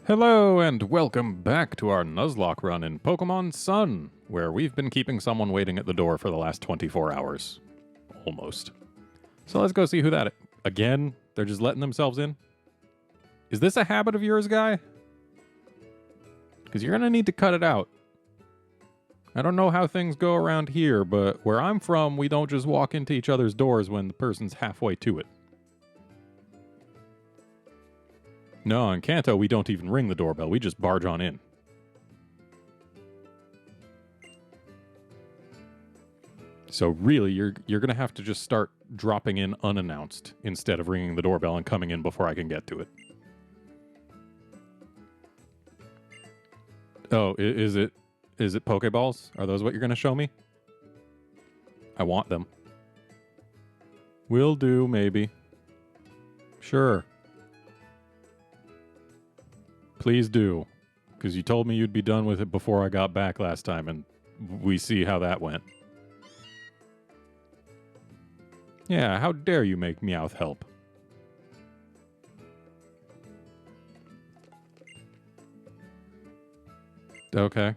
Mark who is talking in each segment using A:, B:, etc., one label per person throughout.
A: Hello and welcome back to our Nuzlocke run in Pokémon Sun, where we've been keeping someone waiting at the door for the last 24 hours. Almost. So let's go see who that is. Again? They're just letting themselves in? Is this a habit of yours, guy? Because you're going to need to cut it out. I don't know how things go around here, but where I'm from, we don't just walk into each other's doors when the person's halfway to it. No, in Kanto, we don't even ring the doorbell. We just barge on in. So really, you're going to have to just start dropping in unannounced instead of ringing the doorbell and coming in before I can get to it. Oh, is it Pokeballs? Are those what you're going to show me? I want them. Will do, maybe. Sure. Please do, because you told me you'd be done with it before I got back last time, and we see how that went. Yeah, how dare you make Meowth help? Okay.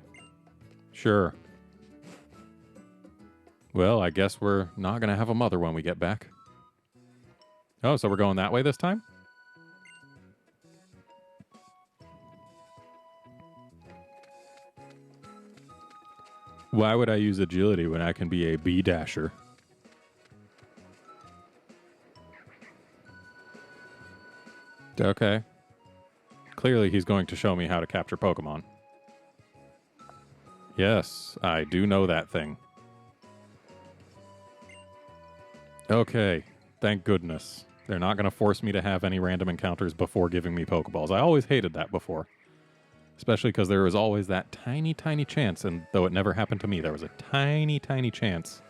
A: Sure. Well, I guess we're not going to have a mother when we get back. Oh, so we're going that way this time? Why would I use agility when I can be a bee dasher? Okay. Clearly he's going to show me how to capture Pokemon. Yes, I do know that thing. Okay, thank goodness. They're not going to force me to have any random encounters before giving me Pokeballs. I always hated that before. Especially because there was always that tiny, tiny chance, and though it never happened to me, there was a tiny, tiny chance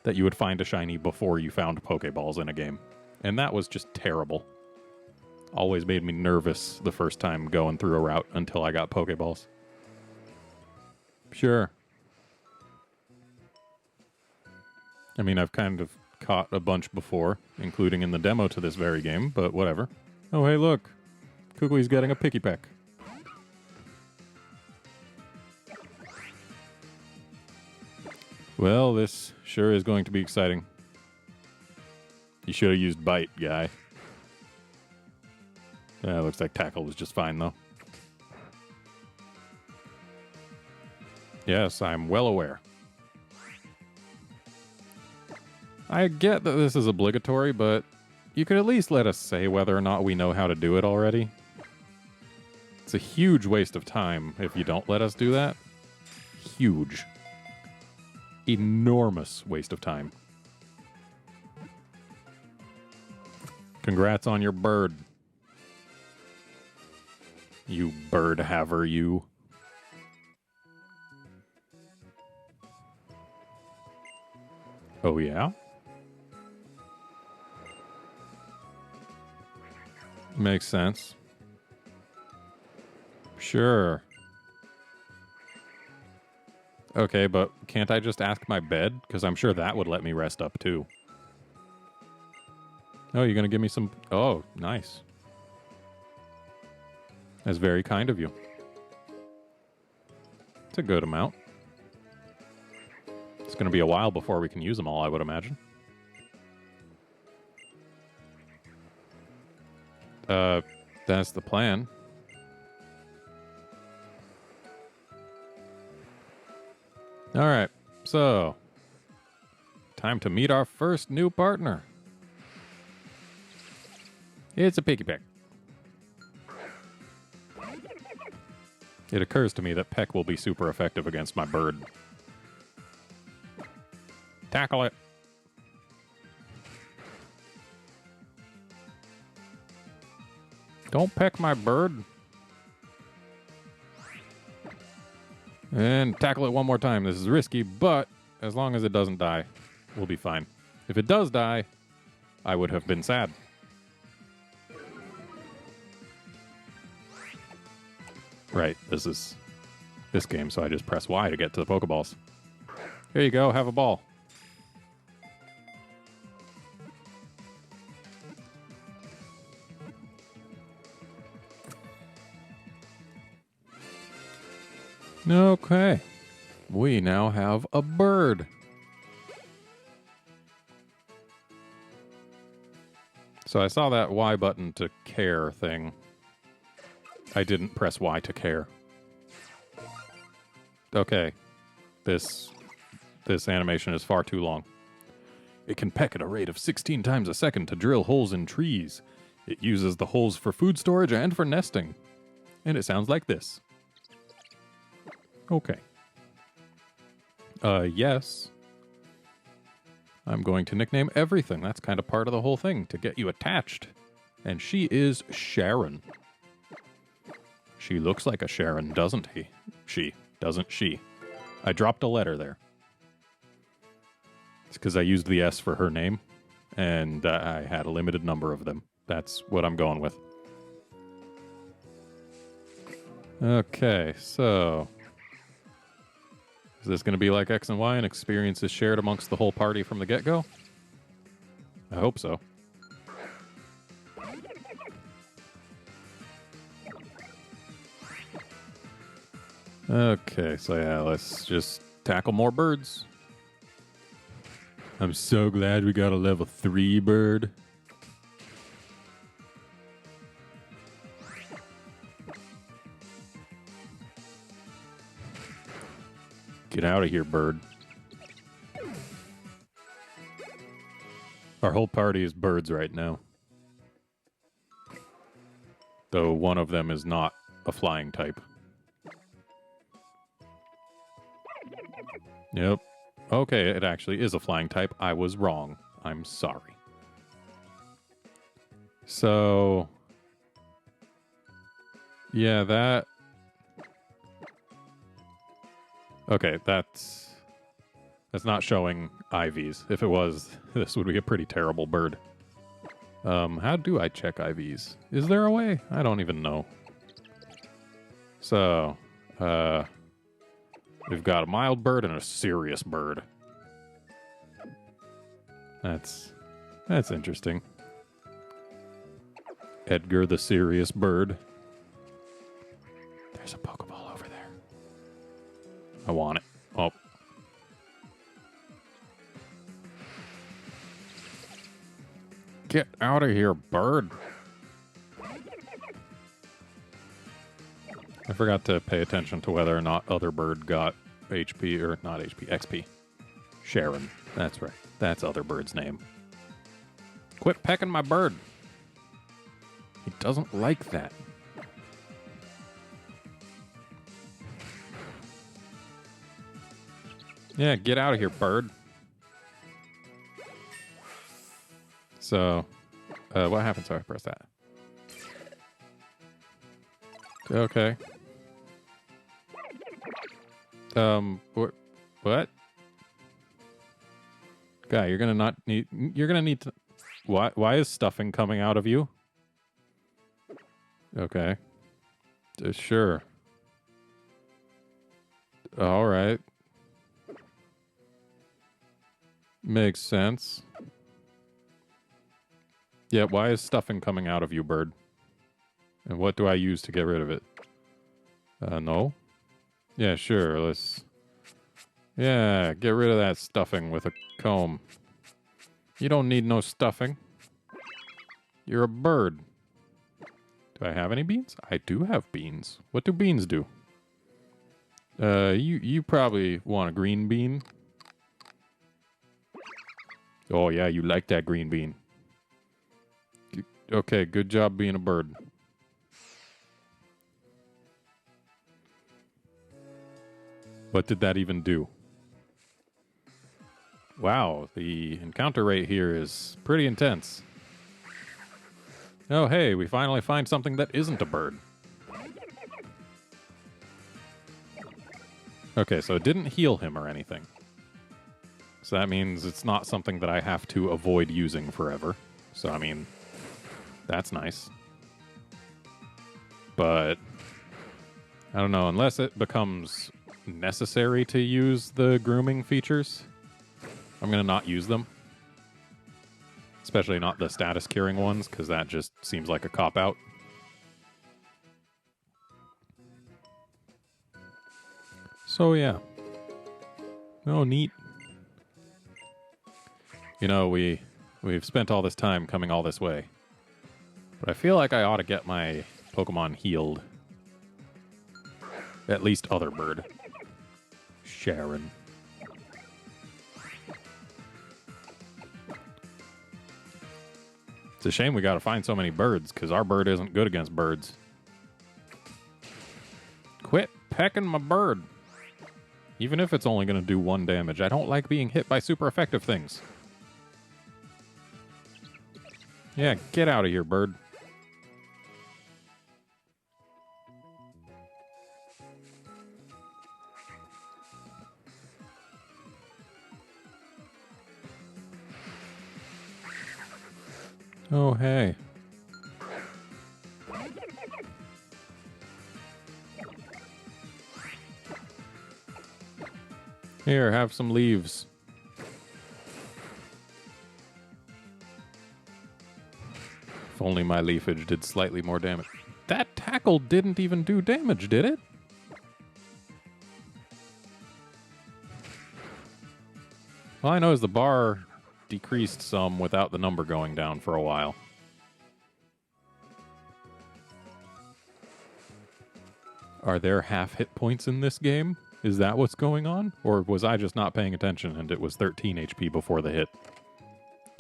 A: that you would find a shiny before you found Pokeballs in a game. And that was just terrible. Always made me nervous the first time going through a route until I got Pokeballs. Sure. I mean, I've kind of caught a bunch before, including in the demo to this very game, but whatever. Oh, hey, look. Kukui's getting a picky peck. Well, this sure is going to be exciting. You should have used Bite, guy. Looks like Tackle was just fine, though. Yes, I'm well aware. I get that this is obligatory, but you could at least let us say whether or not we know how to do it already. It's a huge waste of time if you don't let us do that. Huge. Enormous waste of time. Congrats on your bird. You bird haver, you. Oh, yeah? Makes sense. Sure. Okay, but can't I just ask my bed? Because I'm sure that would let me rest up, too. Oh, you're going to give me some... Oh, nice. That's very kind of you. It's a good amount. It's going to be a while before we can use them all, I would imagine. That's the plan. All right, so time to meet our first new partner. It's a piggy peck. It occurs to me that Peck will be super effective against my bird. Tackle it. Don't peck my bird. And tackle it one more time. This is risky, but as long as it doesn't die, we'll be fine. If it does die, I would have been sad. Right, this is this game, so I just press Y to get to the Pokeballs. Here you go, have a ball. Okay. We now have a bird. So I saw that Y button to care thing. I didn't press Y to care. Okay. This animation is far too long. It can peck at a rate of 16 times a second to drill holes in trees. It uses the holes for food storage and for nesting. And it sounds like this. Okay. Yes. I'm going to nickname everything. That's kind of part of the whole thing, to get you attached. And she is Sharon. She looks like a Sharon, doesn't he? She. Doesn't she? I dropped a letter there. It's because I used the S for her name, and I had a limited number of them. That's what I'm going with. Okay, so... is this going to be like X and Y and experiences shared amongst the whole party from the get-go? I hope so. Okay, so yeah, let's just tackle more birds. I'm so glad we got a level 3 bird. Get out of here, bird. Our whole party is birds right now. Though one of them is not a flying type. Yep. Okay, it actually is a flying type. I was wrong. I'm sorry. So... yeah, that... okay, that's not showing IVs. If it was, this would be a pretty terrible bird. How do I check IVs? Is there a way? I don't even know. So, we've got a mild bird and a serious bird. That's interesting. Edgar the serious bird. There's a Pokeball over there. I want it. Oh. Get out of here, bird. I forgot to pay attention to whether or not other bird got HP, or not HP, XP. Sharon. That's right. That's other bird's name. Quit pecking my bird. He doesn't like that. Yeah, get out of here, bird. So, what happens if I press that? Okay. What? Guy, you're gonna need to... Why is stuffing coming out of you? Okay. Sure. Alright. Makes sense. Yeah, why is stuffing coming out of you, bird? And what do I use to get rid of it? No? Yeah, sure, let's... yeah, get rid of that stuffing with a comb. You don't need no stuffing. You're a bird. Do I have any beans? I do have beans. What do beans do? You probably want a green bean. Oh, yeah, you like that green bean. Okay, good job being a bird. What did that even do? Wow, the encounter rate here is pretty intense. Oh, hey, we finally find something that isn't a bird. Okay, so it didn't heal him or anything. So that means it's not something that I have to avoid using forever. So, I mean, that's nice. But, I don't know, unless it becomes necessary to use the grooming features, I'm going to not use them. Especially not the status curing ones, because that just seems like a cop-out. So yeah. Oh, neat. You know, we've spent all this time coming all this way. But I feel like I ought to get my Pokemon healed. At least other bird. Sharon. It's a shame we gotta find so many birds, because our bird isn't good against birds. Quit pecking my bird. Even if it's only gonna do 1 damage, I don't like being hit by super effective things. Yeah, get out of here, bird. Oh, hey. Here, have some leaves. If only my leafage did slightly more damage. That tackle didn't even do damage, did it? All I know is the bar decreased some without the number going down for a while. Are there half hit points in this game? Is that what's going on? Or was I just not paying attention and it was 13 HP before the hit?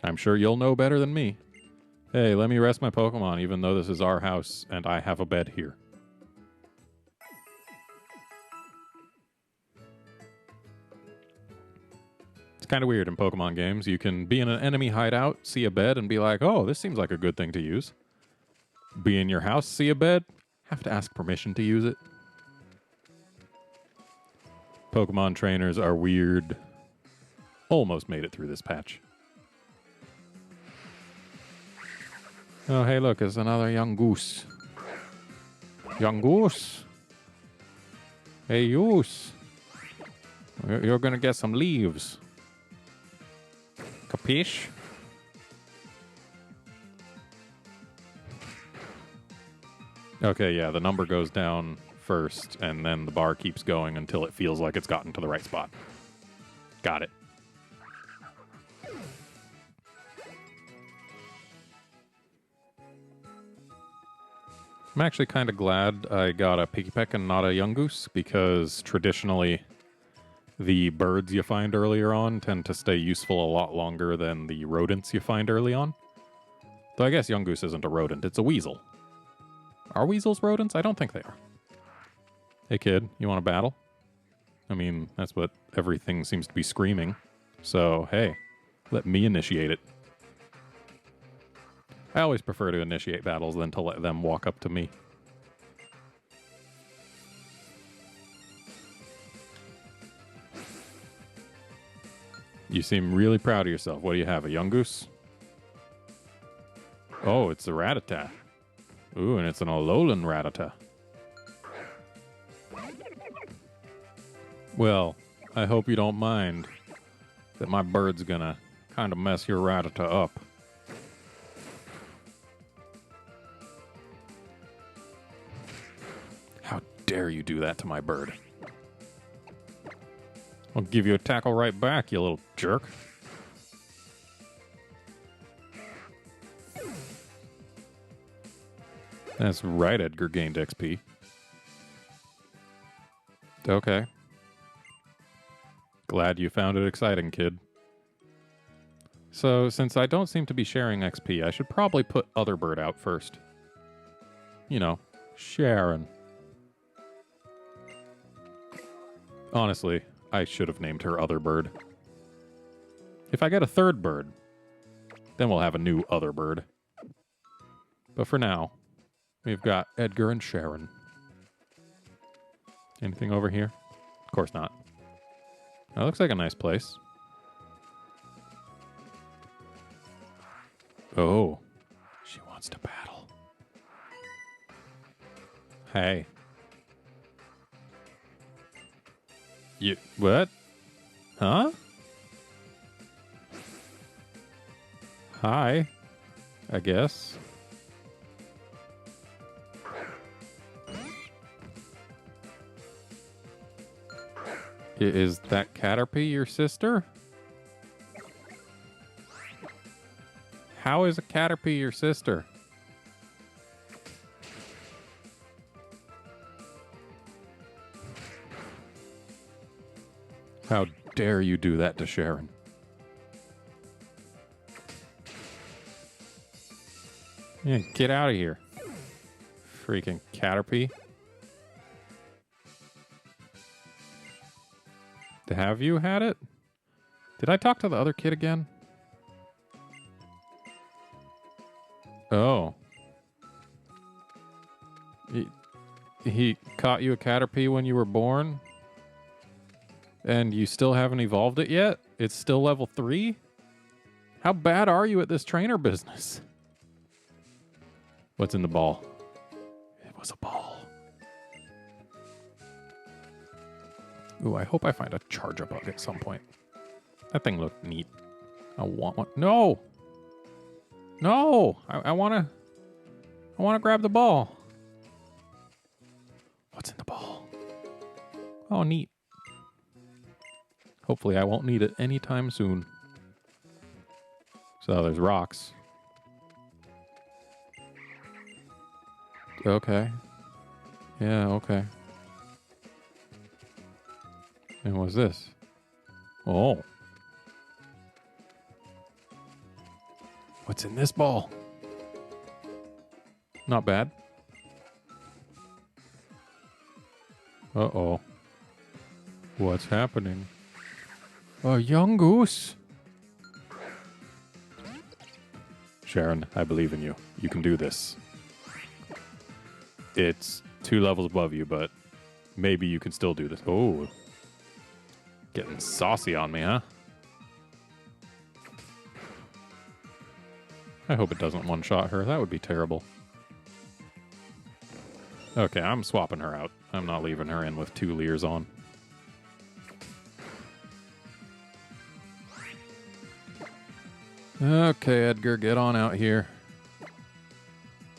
A: I'm sure you'll know better than me. Hey, let me rest my Pokemon even though this is our house and I have a bed here. Kind of weird in Pokemon games. You can be in an enemy hideout, see a bed, and be like, oh, this seems like a good thing to use. Be in your house, see a bed, have to ask permission to use it. Pokemon trainers are weird. Almost made it through this patch. Oh, hey, look, it's another young goose. Young goose. Hey, goose. You're gonna get some leaves. Capiche? Okay, yeah, the number goes down first, and then the bar keeps going until it feels like it's gotten to the right spot. Got it. I'm actually kind of glad I got a Pikipek and not a Yungoos, because traditionally the birds you find earlier on tend to stay useful a lot longer than the rodents you find early on. Though I guess Yungoos isn't a rodent, it's a weasel. Are weasels rodents? I don't think they are. Hey kid, you want to battle? I mean, that's what everything seems to be screaming. So, hey, let me initiate it. I always prefer to initiate battles than to let them walk up to me. You seem really proud of yourself. What do you have, a Yungoos? Oh, it's a Rattata. Ooh, and it's an Alolan Rattata. Well, I hope you don't mind that my bird's gonna kind of mess your Rattata up. How dare you do that to my bird? I'll give you a tackle right back, you little jerk. That's right, Edgar gained XP. Okay. Glad you found it exciting, kid. So, since I don't seem to be sharing XP, I should probably put Other Bird out first. You know, Sharon. Honestly, I should have named her Other Bird. If I get a third bird, then we'll have a new Other Bird. But for now, we've got Edgar and Sharon. Anything over here? Of course not. That looks like a nice place. Oh, she wants to battle. Hey. You, what? Huh? Hi, I guess. Is that Caterpie your sister? How is a Caterpie your sister? How dare you do that to Sharon? Yeah, get out of here. Freaking Caterpie. Have you had it? Did I talk to the other kid again? Oh. He caught you a Caterpie when you were born? And you still haven't evolved it yet? It's still level 3? How bad are you at this trainer business? What's in the ball? It was a ball. Ooh, I hope I find a charger bug at some point. That thing looked neat. I want one. No! No! I wanna grab the ball. What's in the ball? Oh, neat. Hopefully I won't need it anytime soon. So there's rocks. Okay. Yeah, okay. And what's this? Oh. What's in this ball? Not bad. Uh-oh. What's happening? A young goose. Sharon, I believe in you. You can do this. It's 2 levels above you, but maybe you can still do this. Oh. Getting saucy on me, huh? I hope it doesn't one-shot her. That would be terrible. Okay, I'm swapping her out. I'm not leaving her in with 2 Leers on. Okay, Edgar, get on out here.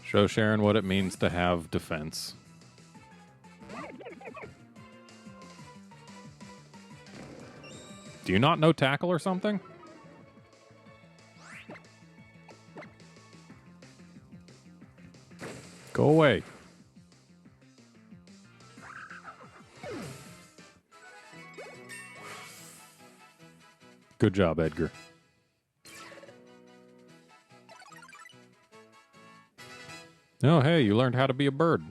A: Show Sharon what it means to have defense. Do you not know tackle or something? Go away. Good job, Edgar. Oh, hey, you learned how to be a bird.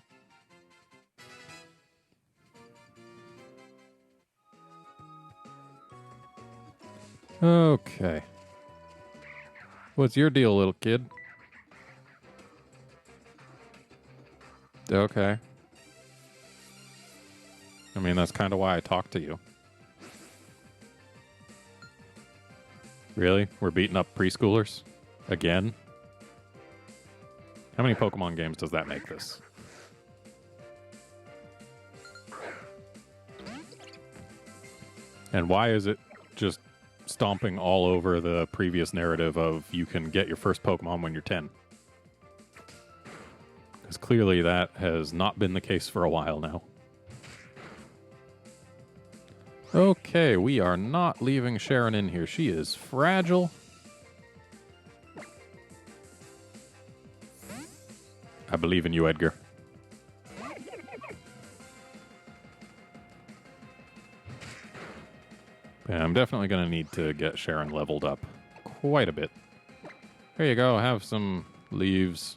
A: Okay. What's your deal, little kid? Okay. I mean, that's kind of why I talked to you. Really? We're beating up preschoolers? Again? How many Pokemon games does that make this? And why is it just stomping all over the previous narrative of you can get your first Pokemon when you're 10? Because clearly that has not been the case for a while now. Okay, we are not leaving Sharon in here. She is fragile. I believe in you, Edgar. Yeah, I'm definitely going to need to get Sharon leveled up quite a bit. Here you go. Have some leaves.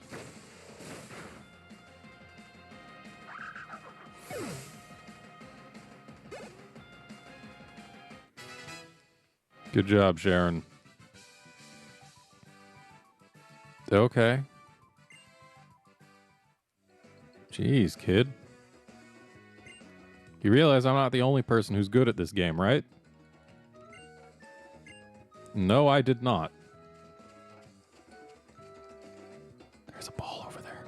A: Good job, Sharon. Okay. Jeez, kid. You realize I'm not the only person who's good at this game, right? No, I did not. There's a ball over there.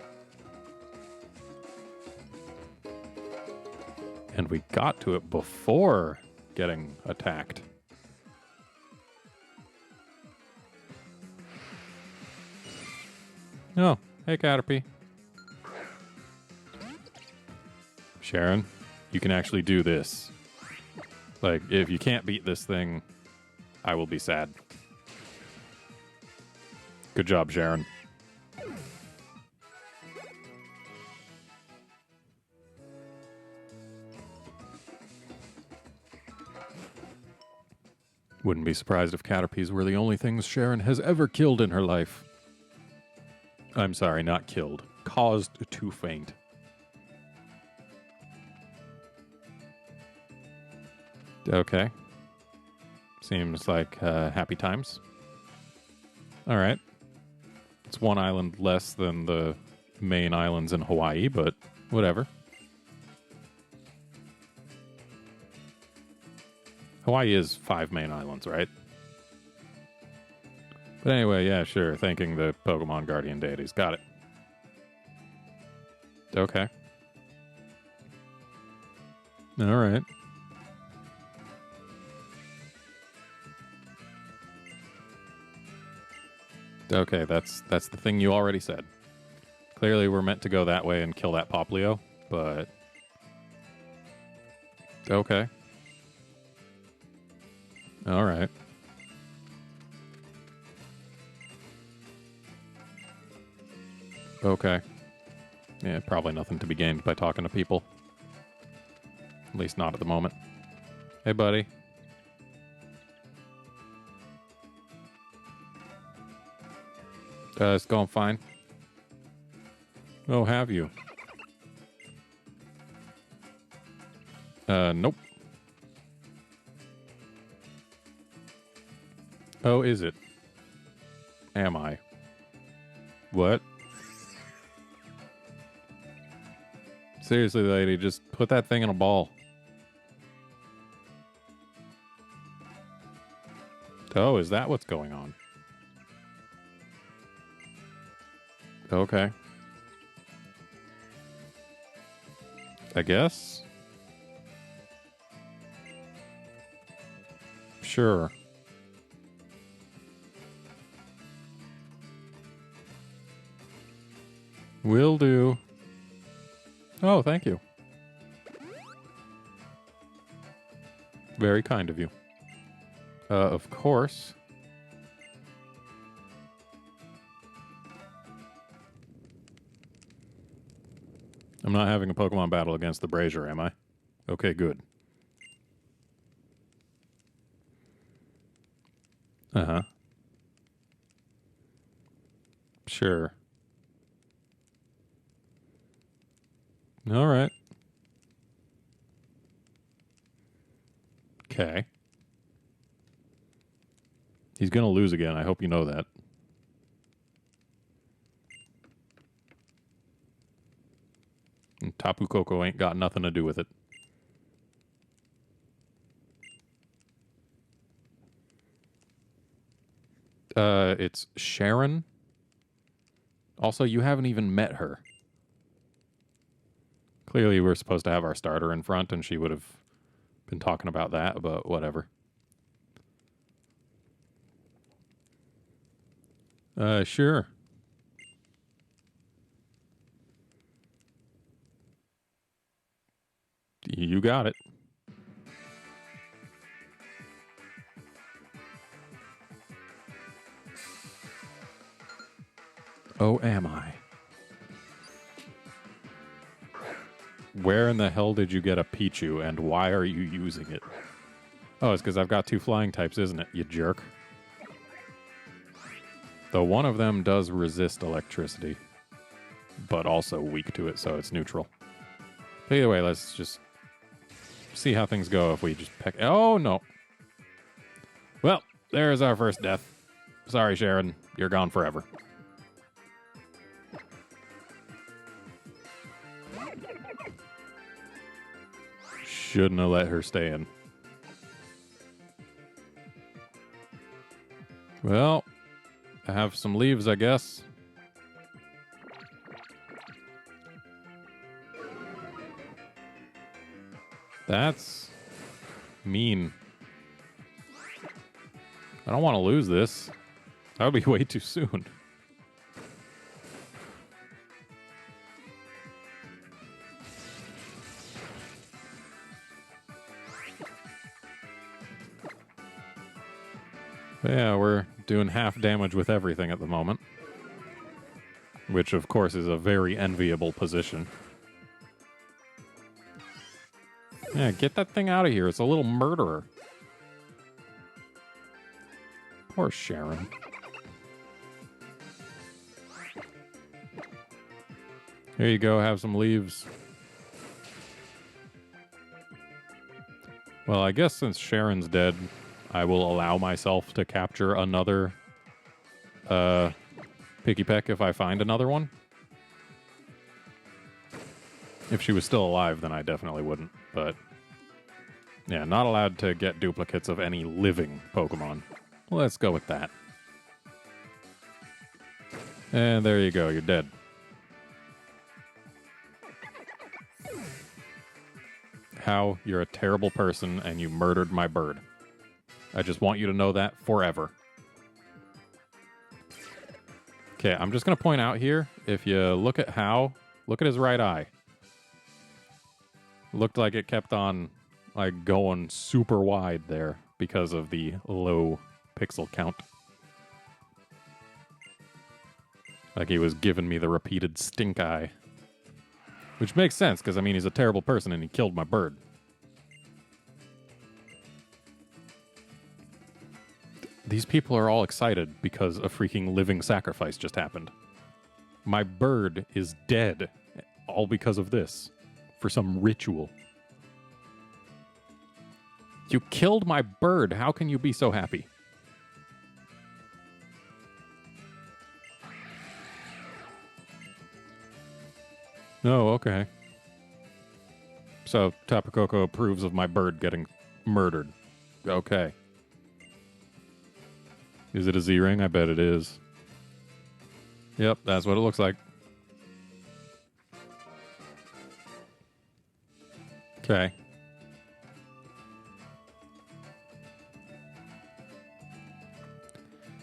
A: And we got to it before getting attacked. Oh, hey, Caterpie. Sharon, you can actually do this. Like, if you can't beat this thing, I will be sad. Good job, Sharon. Wouldn't be surprised if Caterpies were the only things Sharon has ever killed in her life. I'm sorry, not killed. Caused to faint. Okay. Seems like happy times. Alright. It's one island less than the main islands in Hawaii, but whatever. Hawaii is 5 main islands, right? But anyway, yeah, sure. Thanking the Pokemon Guardian deities. Got it. Okay. Alright. Okay, that's the thing you already said. Clearly we're meant to go that way and kill that Poplio, but... Okay. Alright. Okay. Yeah, probably nothing to be gained by talking to people. At least not at the moment. Hey, buddy. It's going fine. Oh, have you? Nope. Oh, is it? Am I? What? Seriously, lady, just put that thing in a ball. Oh, is that what's going on? Okay. I guess? Sure. Will do. Oh, thank you. Very kind of you. Of course. I'm not having a Pokemon battle against the Brazier, am I? Okay, good. Uh-huh. Sure. All right. Okay. He's gonna lose again. I hope you know that. And Tapu Koko ain't got nothing to do with it. It's Sharon. Also, you haven't even met her. Clearly, we're supposed to have our starter in front, and she would have been talking about that, but whatever. Sure. You got it. Oh, am I? Where in the hell did you get a Pichu, and why are you using it? Oh, it's because I've got 2 flying types, isn't it, you jerk? Though one of them does resist electricity, but also weak to it, so it's neutral. But either way, let's just see how things go if we just peck... Oh, no. Well, there's our first death. Sorry, Sharon. You're gone forever. Shouldn't have let her stay in. Well, I have some leaves, I guess. That's mean. I don't want to lose this. That would be way too soon. But yeah, we're doing half damage with everything at the moment. Which, of course, is a very enviable position. Yeah, get that thing out of here. It's a little murderer. Poor Sharon. Here you go, have some leaves. Well, I guess since Sharon's dead, I will allow myself to capture another Picky Peck if I find another one. If she was still alive, then I definitely wouldn't. But yeah, not allowed to get duplicates of any living Pokemon. Let's go with that. And there you go, you're dead. How you're a terrible person and you murdered my bird. I just want you to know that forever. Okay, I'm just going to point out here, if you look at How, look at his right eye. Looked like it kept on like going super wide there because of the low pixel count. Like he was giving me the repeated stink eye. Which makes sense, because I mean he's a terrible person and he killed my bird. These people are all excited because a freaking living sacrifice just happened. My bird is dead, all because of this. For some ritual. You killed my bird. How can you be so happy? Oh, okay. So, Tapu Koko approves of my bird getting murdered. Okay. Is it a Z-Ring? I bet it is. Yep, that's what it looks like. Okay.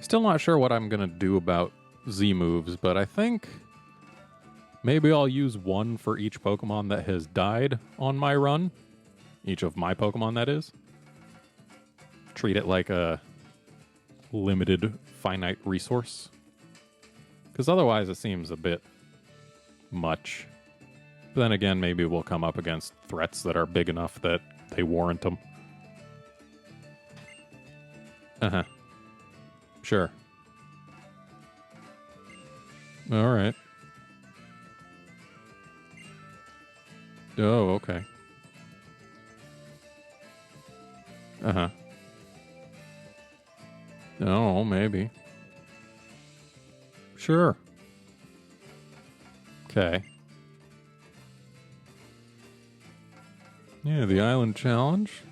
A: Still not sure what I'm going to do about Z moves, but I think maybe I'll use one for each Pokemon that has died on my run. Each of my Pokemon, that is. Treat it like a limited, finite resource. Because otherwise it seems a bit much. But then again, maybe we'll come up against threats that are big enough that they warrant them. Uh-huh. Sure. All right. Oh, okay. Uh-huh. Oh, maybe. Sure. Okay. Yeah, the island challenge.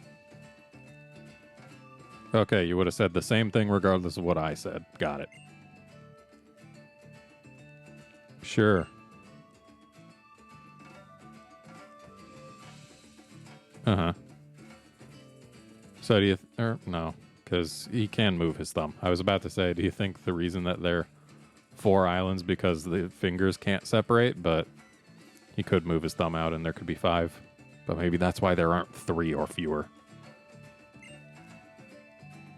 A: Okay, you would have said the same thing regardless of what I said. Got it. Sure. Uh-huh. So do you... no, because he can move his thumb. I was about to say, do you think the reason that they're 4 islands because the fingers can't separate, but he could move his thumb out and there could be 5. But maybe that's why there aren't 3 or fewer.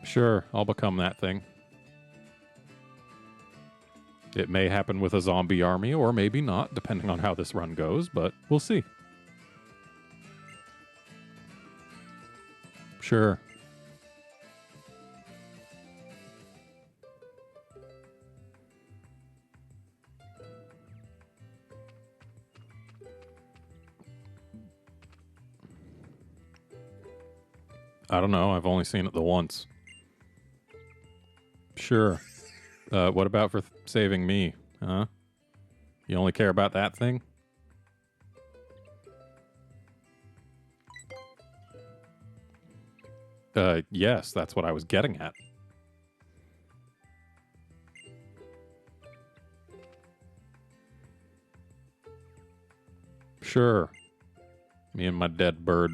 A: Sure, I'll become that thing. It may happen with a zombie army, or maybe not, depending on how this run goes, but we'll see. Sure. I don't know, I've only seen it the once. Sure. What about for saving me, huh? You only care about that thing? Yes, that's what I was getting at. Sure. Me and my dead bird.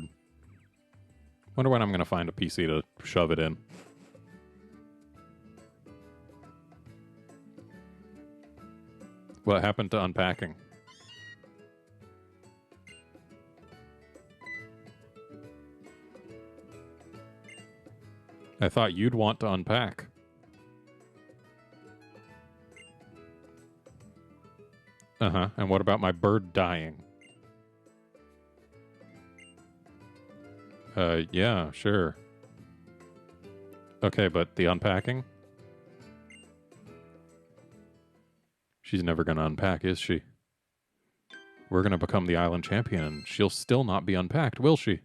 A: Wonder when I'm going to find a PC to shove it in. What happened to unpacking? I thought you'd want to unpack. Uh-huh. And what about my bird dying? Yeah, sure. Okay, but the unpacking? She's never gonna unpack, is she? We're gonna become the island champion, and she'll still not be unpacked, will she?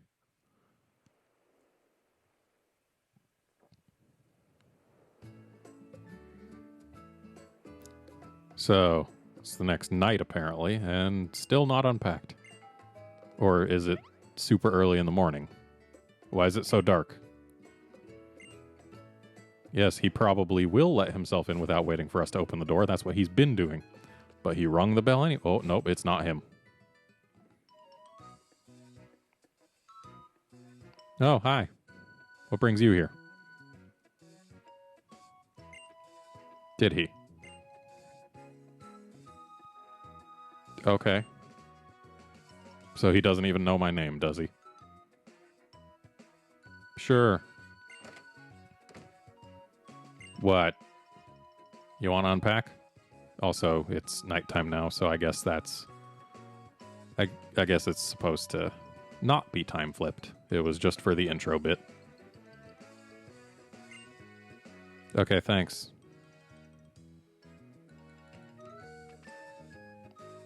A: So, it's the next night, apparently, and still not unpacked. Or is it super early in the morning? Why is it so dark? Yes, he probably will let himself in without waiting for us to open the door. That's what he's been doing. But he rung the bell anyway. Oh, nope, it's not him. Oh, hi. What brings you here? Did he? Okay. So he doesn't even know my name, does he? Sure. What? You want to unpack? Also, it's nighttime now, so I guess that's... I guess it's supposed to not be time flipped. It was just for the intro bit. Okay, thanks.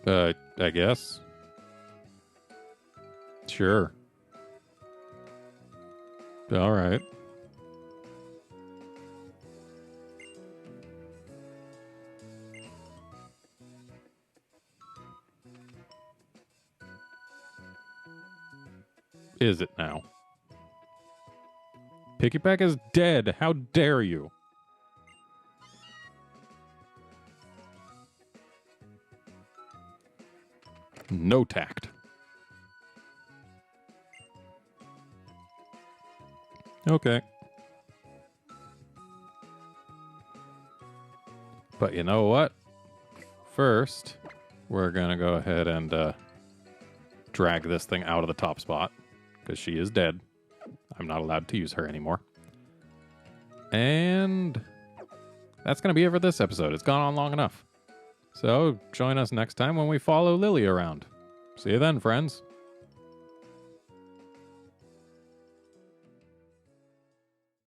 A: I guess. Sure. All right. Is it now? Piggyback is dead. How dare you? No tact. Okay. But you know what? First, we're going to go ahead and drag this thing out of the top spot, because she is dead. I'm not allowed to use her anymore. And that's going to be it for this episode. It's gone on long enough. So join us next time when we follow Lily around. See you then, friends.